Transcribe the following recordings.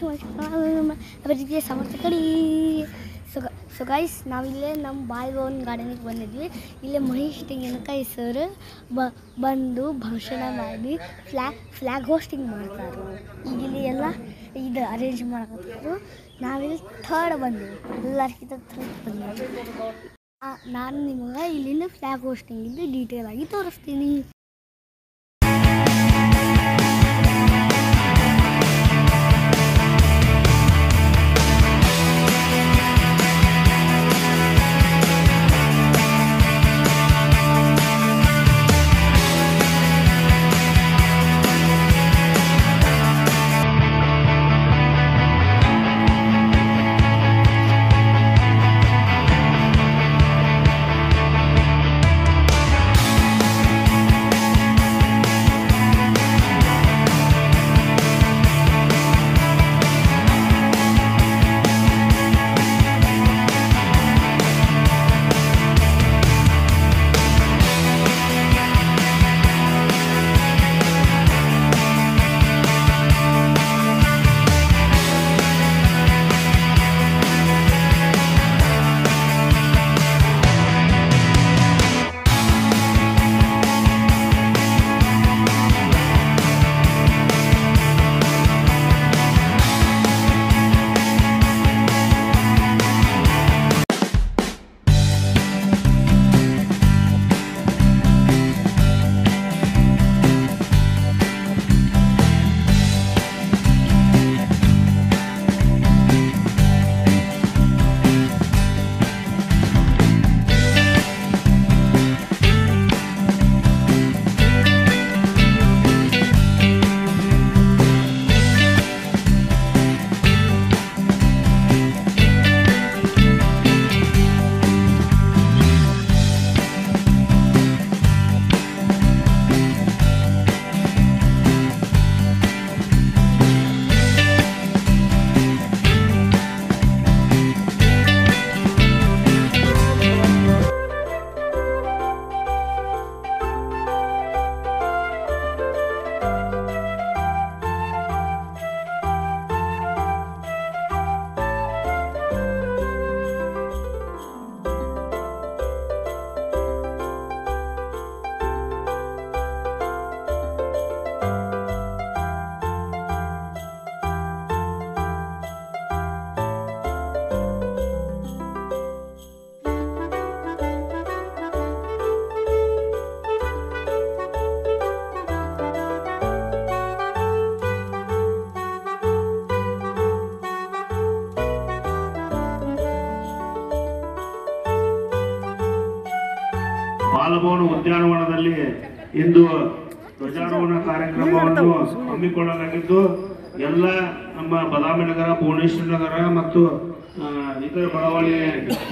Back to my ಅಭಿವೃದ್ಧಿಯ ಸಮರ್ಥಕಡಿ. So guys, ನಾವಿಲ್ಲೇ ನಮ್ಮ ಬಾಲ್ಭವನ್ ಗಾರ್ಡನಿಗೆ ಬಂದಿದ್ವಿ. ಇಲ್ಲೇ ಮಹೇಶ್ ತೆಂಗಿನಕಾಯಿ ಸರ್ ಬಂದು ಭಾಷಣ ಮಾಡಿ ಫ್ಲ್ಯಾಗ್ ಹೋಸ್ಟಿಂಗ್ ಮಾಡ್ತಾರೆ. ಈಗ ಇಲ್ಲಿ ಎಲ್ಲ ಇದು ಅರೇಂಜ್ ಮಾಡಕತ್ತಿದ್ರು. ನಾವಿಲ್ಲಿ ಥರ್ಡ್ ಬಂದೆವು, ಎಲ್ಲರಿಗಿಂತ ಥರ್ಡ್ ಬಂದೆವು. ನಾನು ನಿಮಗೆ ಇಲ್ಲಿಂದ ಫ್ಲ್ಯಾಗ್ ಹೋಸ್ಟಿಂಗ್ ಇದ್ದು ಡೀಟೇಲ್ ಆಗಿ ತೋರಿಸ್ತೀನಿ. ಬಾಲಭವನ ಉದ್ಯಾನವನದಲ್ಲಿ ಇಂದು ಧ್ವಜಾರೋಹಣ ಕಾರ್ಯಕ್ರಮವನ್ನು ಹಮ್ಮಿಕೊಳ್ಳಲಾಗಿದ್ದು, ಎಲ್ಲ ನಮ್ಮ ಬಾದಾಮಿ ನಗರ, ಭುವನೇಶ್ವರ ನಗರ ಮತ್ತು ಇತರ ಬಡಾವಣೆ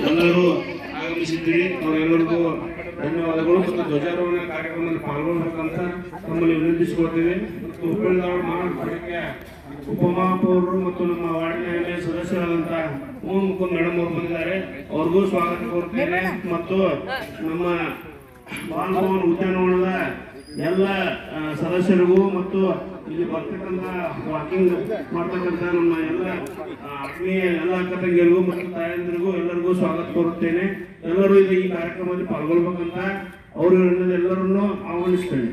ಎಲ್ಲರೂ ಆಗಮಿಸಿದ್ದೀರಿ. ಅವರೆಲ್ಲರಿಗೂ ಧನ್ಯವಾದಗಳು. ಮತ್ತು ಧ್ವಜಾರೋಹಣ ಕಾರ್ಯಕ್ರಮದಲ್ಲಿ ಪಾಲ್ಗೊಳ್ಳಬೇಕಂತ ನಮ್ಮಲ್ಲಿ ವಿನಂತಿಸಿಕೊಳ್ತೀವಿ. ಮತ್ತು ಹುಬ್ಬಳ್ಳಿ ಧಾರವಾಡ ಮಹಾನಗರಪಾಲಿಕೆ ಉಪಮಹಾಪೌರರು ಮತ್ತು ನಮ್ಮ ವಾರ್ಡಿನ ಸದಸ್ಯರಾದಂಥ ಮುಕುಂದ್ ಮೇಡಮ್ ಅವರು ಬಂದಿದ್ದಾರೆ. ಅವ್ರಿಗೂ ಸ್ವಾಗತ ಕೋರ್ತೇನೆ. ಮತ್ತು ನಮ್ಮ ಬಾಲಭವನ ಉದ್ಯಾನವನದ ಎಲ್ಲ ಸದಸ್ಯರಿಗೂ ಮತ್ತು ಇಲ್ಲಿ ಬರ್ತಕ್ಕಂಥ ವಾಕಿಂಗ್ ಮಾಡ್ತಕ್ಕಂಥ ನಮ್ಮ ಎಲ್ಲ ಆತ್ಮೀಯ ಎಲ್ಲ ಅಕ್ಕ ತಂಗಿಯರಿಗೂ ಮತ್ತು ತಾಯಂದಿರಿಗೂ ಎಲ್ಲರಿಗೂ ಸ್ವಾಗತ ಕೋರುತ್ತೇನೆ. ಎಲ್ಲರೂ ಇಲ್ಲಿ ಈ ಕಾರ್ಯಕ್ರಮದಲ್ಲಿ ಪಾಲ್ಗೊಳ್ಬೇಕಂತ ಅವರು ಎಲ್ಲರನ್ನೂ ಆಹ್ವಾನಿಸ್ತೇನೆ.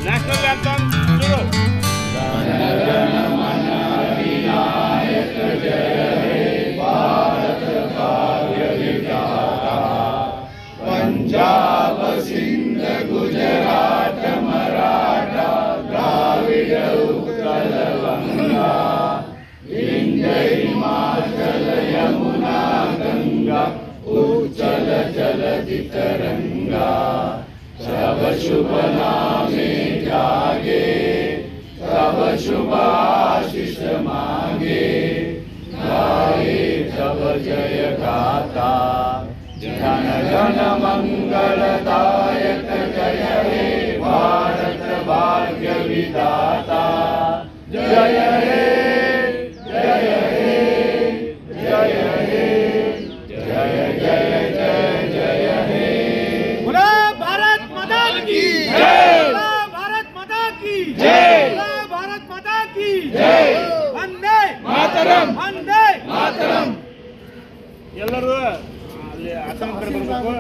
ನ್ಯಾಷನಲ್ ಆಂಥಮ್ ಶುರು. पंजाब सिंध गुजरात मराठा द्राविड उत्कल गंगा विंध्य हिमाचल यमुना गंगा उज्जल जलधि तरंगा सब शुभ नामे जागे तब शुभ आशीष मांगे गाए तब जय गाता जन गण मंगलदायक जय हे भारत भाग्य विधाता जय हे जय हे जय हे जय जय जय जय हे। बोलो भारत माता की जय। बोलो भारत माता की जय। बोलो भारत माता की जय। वंदे मातरम वंदे मातरम। ಎಲ್ಲರೂ ಅಲ್ಲಿ ಆಸನ ಕಡೆ ಬರಬೇಕು.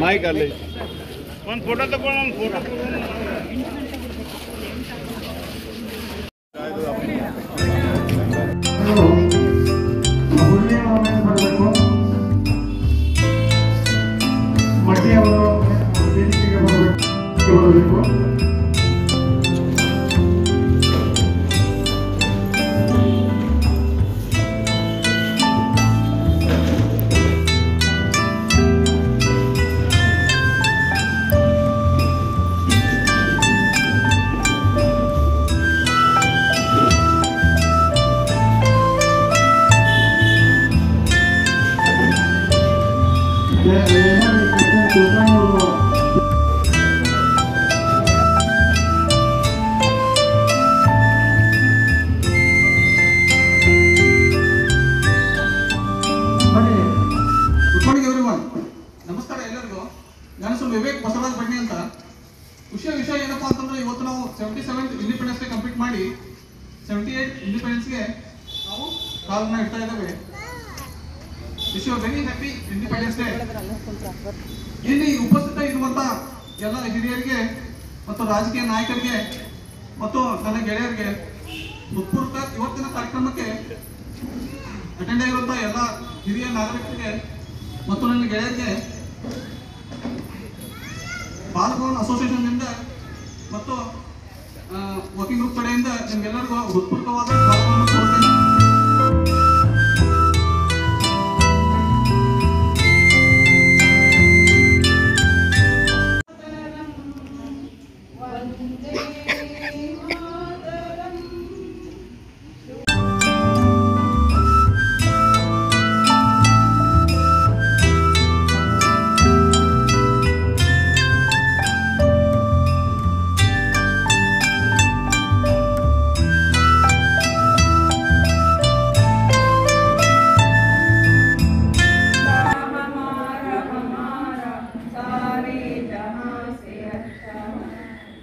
माइक ಅಲ್ಲಿ ಒಂದು ಫೋಟೋ ತಗೊಂಡು ಒಂದು ಫೋಟೋ ಮಡ್ಡಿಯವರು ವೇದಿಕೆಗೆ ಬರಬೇಕು. ನಮಸ್ಕಾರ ಎಲ್ಲರಿಗೂ. ನನ್ನ ಹೆಸರು ವಿವೇಕ್ ಬಸವರಾಜ್ ಬಡ್ನಿ ಅಂತ. ವಿಷಯ ಏನಪ್ಪಾ ಅಂತಂದ್ರೆ ಇವತ್ತು ನಾವು 77th ಇಂಡಿಪೆಂಡೆನ್ಸ್ ಡೇ ಕಂಪ್ಲೀಟ್ ಮಾಡಿ 78 ಇಂಡಿಪೆಂಡೆನ್ಸ್ಗೆ ನಾವು ಕಾಲನ್ನ ಇಡ್ತಾ ಇದ್ದೇವೆ. Wish you very happy independence day. ಇಲ್ಲಿ ಉಪಸ್ಥಿತ ಇರುವಂತ ಎಲ್ಲ ಹಿರಿಯರಿಗೆ ಮತ್ತು ರಾಜಕೀಯ ನಾಯಕರಿಗೆ ಮತ್ತು ನನ್ನ ಗೆಳೆಯರಿಗೆ ಹೃತ್ಪೂರ್ವಕ ಇವತ್ತಿನ ಕಾರ್ಯಕ್ರಮಕ್ಕೆ ಅಟೆಂಡ್ ಆಗಿರುವಂತ ಎಲ್ಲ ಹಿರಿಯ ನಾಗರಿಕರಿಗೆ ಮತ್ತು ನನ್ನ ಗೆಳೆಯರಿಗೆ ಬಾಲಭವನ್ ಅಸೋಸಿಯೇಷನ್ನಿಂದ ಮತ್ತು ವರ್ಕಿಂಗ್ ಗ್ರೂಪ್ ಕಡೆಯಿಂದ ನಿಮ್ಗೆಲ್ಲರಿಗೂ ಹೃತ್ಪೂರ್ವಕವಾದ ಸ್ವಾಗತವನ್ನು ಕೋರುತ್ತೇನೆ.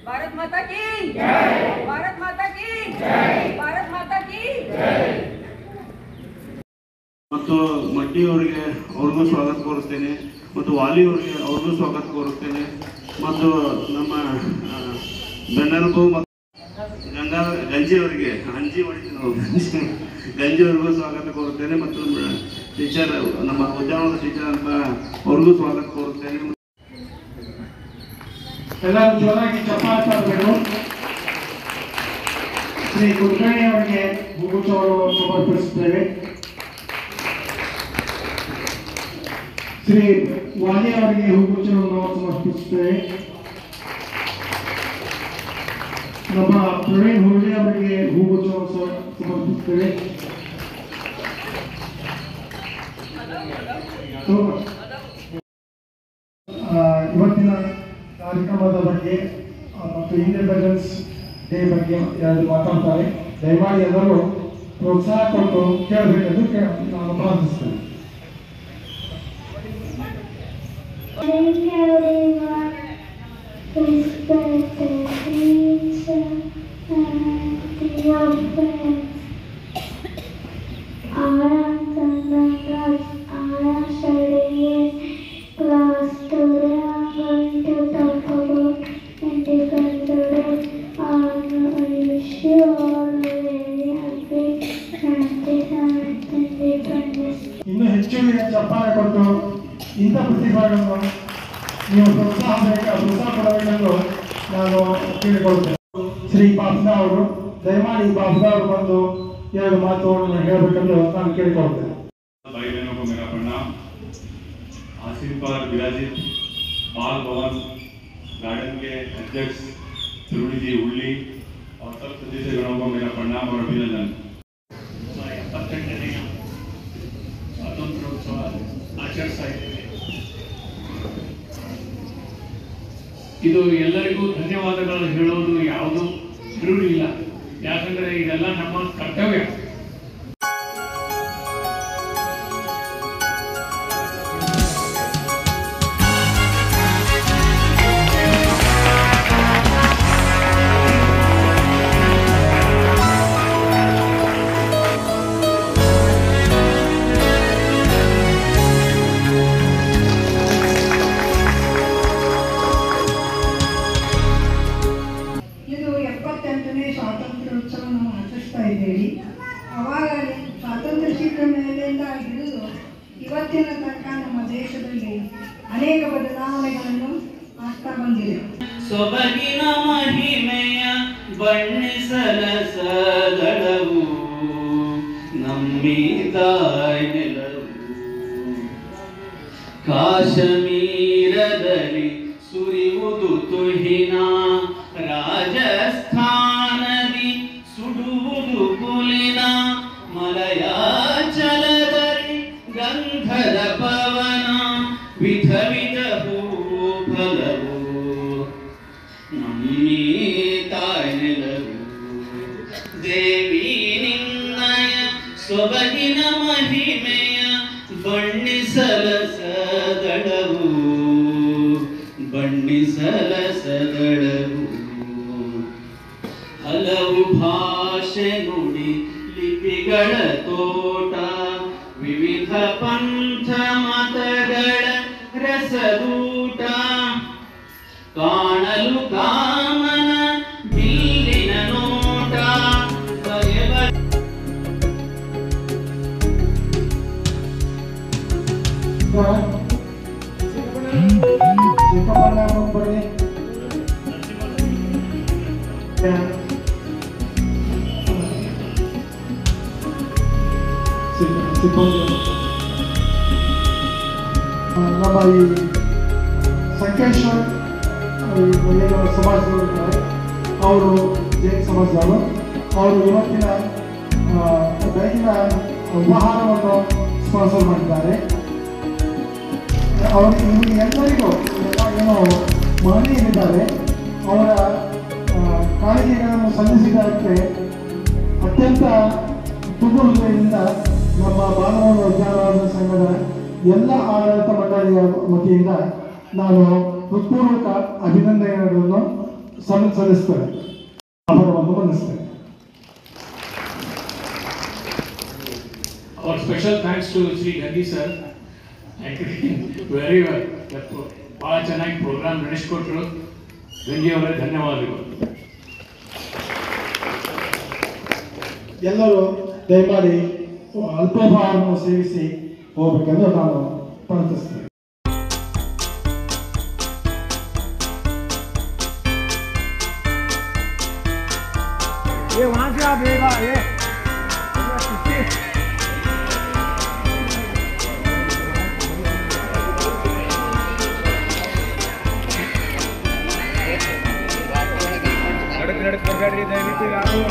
भारत माता की जय। भारत माता की जय। भारत माता की जय। ಮತ್ತು ಮಡ್ಡಿ ಅವರಿಗೆ ಅವ್ರಿಗೂ ಸ್ವಾಗತ ಕೋರುತ್ತೇನೆ ಮತ್ತು ವಾಲಿ ಅವರಿಗೆ ಅವ್ರಿಗೂ ಸ್ವಾಗತ ಕೋರುತ್ತೇನೆ ಮತ್ತು ನಮ್ಮ ಬೆನ್ನಲ್ಗೂ ಮತ್ತು ಗಂಜಿ ಅವರಿಗೆ ಗಂಜಿ ಅವರಿಗೂ ಸ್ವಾಗತ ಕೋರುತ್ತೇನೆ ಮತ್ತು ಟೀಚರ್ ನಮ್ಮ ಉದ್ಯಾನವನದ ಟೀಚರ್ ಅಂತ ಅವ್ರಿಗೂ ಸ್ವಾಗತ ಕೋರುತ್ತೇನೆ. ಎಲ್ಲರೂ ಜೋರಾಗಿ ಚಪ್ಪಾಳೆ ತರಬೇಕು. ಶ್ರೀ ಕುಲಕರ್ಣಿ ಅವರಿಗೆ ಹೂಗುಚ್ಛವನ್ನು ಸಮರ್ಪಿಸುತ್ತೇವೆ. ಶ್ರೀ ವಾಲಿ ಅವರಿಗೆ ಹೂಗುಚ್ಛವನ್ನು ಸಮರ್ಪಿಸುತ್ತೇವೆ. ನಮ್ಮ ಪ್ರವೀಣ್ ಹುಳ್ಳಿ ಅವರಿಗೆ ಹೂಗುಚ್ಛವನ್ನು ಸಮರ್ಪಿಸುತ್ತೇವೆ. ಇವತ್ತಿನ ಕಾರ್ಯಕ್ರಮದ ಬಗ್ಗೆ ಮತ್ತು ಇಂಡಿಪೆಂಡೆನ್ಸ್ ಡೇ ಬಗ್ಗೆ ಎರಡು ಮಾತಾಡ್ತಾರೆ. ದಯಮಾಡಿ ಎಲ್ಲರೂ ಪ್ರೋತ್ಸಾಹ ಕೊಟ್ಟು ಕೇಳಬೇಕೆಂದು ನಾನು ಪ್ರಾರ್ಥಿಸ್ತೇನೆ. Whisper the creature and the ಕಾರ್ಯಕ್ರಮವನ್ನು ನೀವು ಪ್ರೋತ್ಸಾಹ ಕೊಡಬೇಕೆಂದು ನಾನು ಕೇಳಿಕೊಳ್ಳುತ್ತೇನೆ. ಶ್ರೀ ಬಾಬ್ದಾ ಅವರು ದಯಮಾಡಿ ಬಾಬ್ದಾ ಅವರು ಬಂದು 2 ಮಾತುಗಳನ್ನು ಹೇಳಬೇಕೆಂದು ನಾನು ಕೇಳಿಕೊಳ್ಳುತ್ತೇನೆ. भाई बहनों को मेरा प्रणाम। आसिफ पर विराजित बाल भवन गार्डन के अध्यक्ष त्रिवेणी जी उल्ली और सब सदस्यगणों को मेरा प्रणाम और अभिनंदन। 78ನೇ ಸ್ವಾತಂತ್ರ್ಯೋತ್ಸವ ಆಚರಿಸ್ತಾ ಇದ್ದೇವೆ. ಇದು ಎಲ್ಲರಿಗೂ ಧನ್ಯವಾದಗಳು ಹೇಳೋದು ಯಾವುದು ಜರೂರಿ ಇಲ್ಲ, ಯಾಕಂದ್ರೆ ಇದೆಲ್ಲ ನಮ್ಮ ಕರ್ತವ್ಯ. ಇದು 78ನೇ ಸ್ವಾತಂತ್ರ್ಯೋತ್ಸವ ನಾವು ಆಚರಿಸ್ತಾ ಇದ್ದೇವೆ. ಅವಾಗ ಸ್ವಾತಂತ್ರ್ಯ ಸಿಕ್ಕ ಮೇಲಿಂದ ಹಿಡಿದು ಇವತ್ತಿನ ತನಕ ನಮ್ಮ ದೇಶದಲ್ಲಿ ಅನೇಕ ಬದಲಾವಣೆಗಳನ್ನು ಆಗ್ತಾ ಬಂದಿದೆ. ಸೊಬಗಿನ ಮಹಿಮೆಯ ಬಣ್ಣಿಸಲ ಸದಳವು ನಮ್ಮಿ ತಾಯಿ ನೆಲವು. ಕಾಶ್ಮೀರದಲ್ಲಿ ಸುರಿಯುವುದು ತುಹಿನ, ರಾಜಸ್ಥಾನದಿ ಸುಡುವುದು ಕುಲಿನ, ಮಲಯಾಚಲದಲ್ಲಿ ಗಂಧದ ಪವನ, ವಿಧ ವಿಧ ಹೂಫಲವು ನಮ್ಮಿ ತಾಯಿ ನೆಲವು. ದೇವಿ ನಿನ್ನಯ ಸೊಬಗಿನ ಮಹಿಮೆಯ ಬಣ್ಣಿಸಲ ಸದಳವು, ಬಣ್ಣಿಸಲ ಸದಳವು. ಹಲವು ಭಾಷೆ ನುಡಿ ಲಿಪಿಗಳ ತೋಟ, ವಿವಿಧ ಪಂಥ ಮತಗಳ ರಸದೂಟ, ಕಾಣಲು ಕಾಮನ ಬಿಲ್ಲಿನ ನೋಟ, ನಮ್ಮ ಈ ಸಂಕೇಶ್ವರ ಏನು ಸಮಾಜದವರು ಇದ್ದಾರೆ, ಅವರು ಜೈನ ಸಮಾಜದವರು. ಅವರು ಇವತ್ತಿನ ಬೆಳಗಿನ ಉಪಹಾರವನ್ನು ಸ್ಪಾನ್ಸರ್ ಮಾಡಿದ್ದಾರೆ. ಅವರಿಗೆ ನಿಮಗೆ ಎಲ್ಲರಿಗೂ ಏನು ಮಹನೀಯರಿದ್ದಾರೆ, ಅವರ ಕಾಣಿಕೆಗಳನ್ನು ಸಲ್ಲಿಸಿದ್ದಕ್ಕೆ ಅತ್ಯಂತ ತುಂಬ ಹೃದಯದಿಂದ ನಮ್ಮ ಬಾಲಭವನ ವಿಜ್ಞಾನ ಸಂಘದ ಎಲ್ಲ ಆಡಳಿತ ಮಂಡಳಿಯ ವತಿಯಿಂದ ನಾನು ಹೃತ್ಪೂರ್ವಕ ಅಭಿನಂದನೆಗಳನ್ನು ಸಲ್ಲಿಸ್ತೇನೆ, ಆಭಾರವನ್ನು ಮನ್ನಿಸ್ತೇನೆ. Our special thanks to Sri Gandhi sir. Very well, ಭಾಳ ಚೆನ್ನಾಗಿ ಪ್ರೋಗ್ರಾಮ್ ನಡೆಸಿಕೊಟ್ರು. ಗಂಜಿ ಅವರೇ ಧನ್ಯವಾದಗಳು. ಎಲ್ಲರೂ ದಯಮಾಡಿ ಅಲ್ಪೋಪಹಾರವನ್ನು ಸೇವಿಸಿ ಹೋಗಬೇಕೆಂದು ನಾನು ಪ್ರಾರ್ಥಿಸ್ತೇನೆ. वहां से आप ये ನಡಕ್ ಬರ್ಬೇಡ್ರಿ ದಯವಿಟ್ಟು ಯಾರು.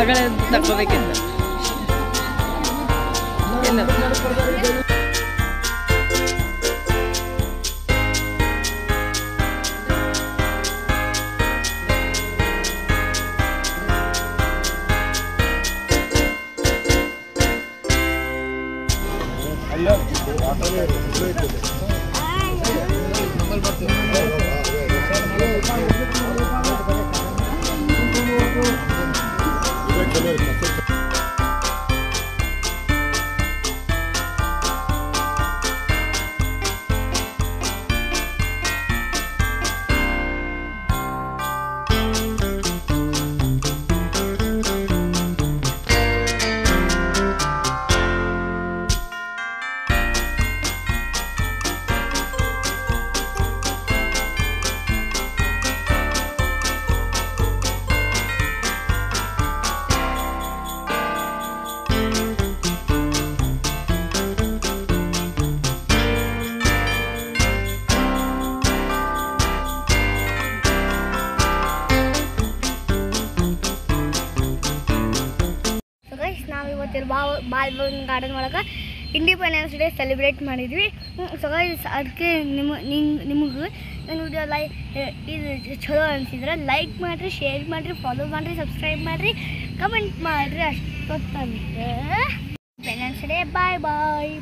ಹೊರಗಡೆ ತಗೋಬೇಕಿತ್ತು ಎಲ್ಲ ನಾವಿವತ್ತಿರೋ ಬಾಲ್ಭವನ್ ಗಾರ್ಡನ್ ಒಳಗೆ ಇಂಡಿಪೆಂಡೆನ್ಸ್ ಡೇ ಸೆಲೆಬ್ರೇಟ್ ಮಾಡಿದ್ವಿ. ಸೊ ಗೈಸ್ ಅದಕ್ಕೆ ನಿಮಗೆ ನನ್ನ ವಿಡಿಯೋ ಇದು ಚಲೋ ಅನಿಸಿದ್ರೆ ಲೈಕ್ ಮಾಡಿರಿ, ಶೇರ್ ಮಾಡಿರಿ, ಫಾಲೋ ಮಾಡಿರಿ, ಸಬ್ಸ್ಕ್ರೈಬ್ ಮಾಡಿರಿ, ಕಮೆಂಟ್ ಮಾಡಿರಿ. ಅಷ್ಟೊತ್ತಂತೆ ಇಂಡಿಪೆಂಡೆನ್ಸ್ ಡೇ. ಬಾಯ್ ಬಾಯ್.